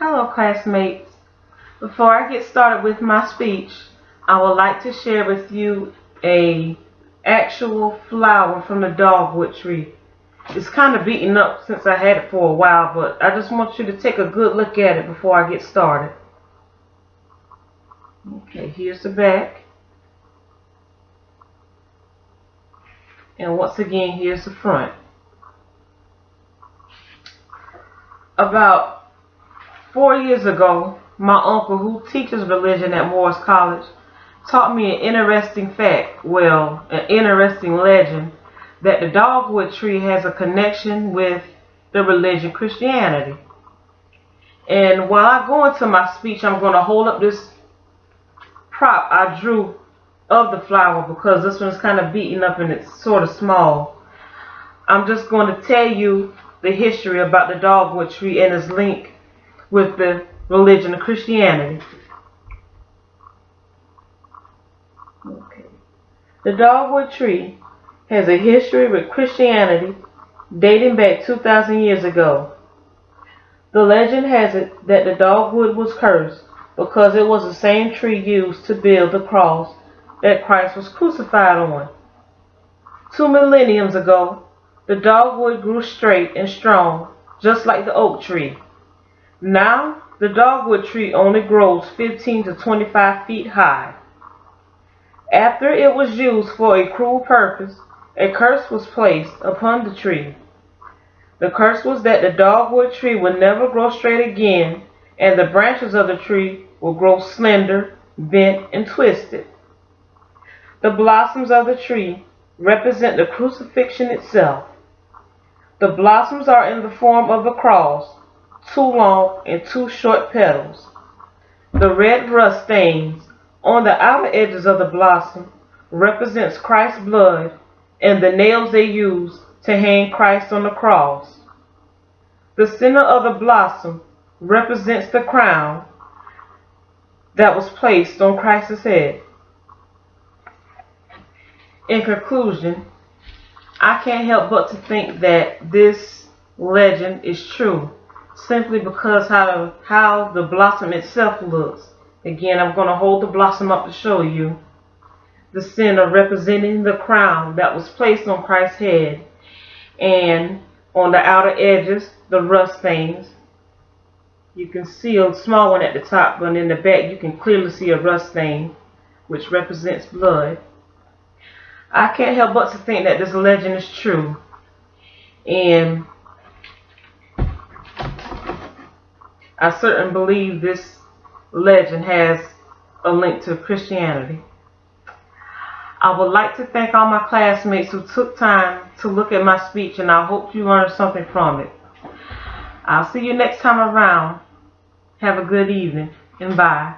Hello classmates. Before I get started with my speech, I would like to share with you a actual flower from the dogwood tree. It's kind of beaten up since I had it for a while, but I just want you to take a good look at it before I get started. Okay, here's the back. And once again, here's the front. About 4 years ago, my uncle, who teaches religion at Morris College, taught me an interesting fact, an interesting legend, that the dogwood tree has a connection with the religion Christianity. And while I go into my speech, I'm going to hold up this prop I drew of the flower because this one's kind of beaten up and it's sort of small. I'm just going to tell you the history about the dogwood tree and its link with the religion of Christianity. Okay. The dogwood tree has a history with Christianity dating back 2,000 years ago. The legend has it that the dogwood was cursed because it was the same tree used to build the cross that Christ was crucified on. 2 millenniums ago, the dogwood grew straight and strong, just like the oak tree. Now, the dogwood tree only grows 15 to 25 feet high. After it was used for a cruel purpose, a curse was placed upon the tree. The curse was that the dogwood tree would never grow straight again, and the branches of the tree would grow slender, bent, and twisted. The blossoms of the tree represent the crucifixion itself. The blossoms are in the form of a cross, 2 long and 2 short petals. The red rust stains on the outer edges of the blossom represents Christ's blood and the nails they used to hang Christ on the cross. The center of the blossom represents the crown that was placed on Christ's head. In conclusion, I can't help but to think that this legend is true, simply because how the blossom itself looks. Again, I'm going to hold the blossom up to show you. The center representing the crown that was placed on Christ's head, and on the outer edges, the rust stains. You can see a small one at the top, but in the back you can clearly see a rust stain, which represents blood. I can't help but to think that this legend is true, and I certainly believe this legend has a link to Christianity. I would like to thank all my classmates who took time to look at my speech, and I hope you learned something from it. I'll see you next time around. Have a good evening, and bye.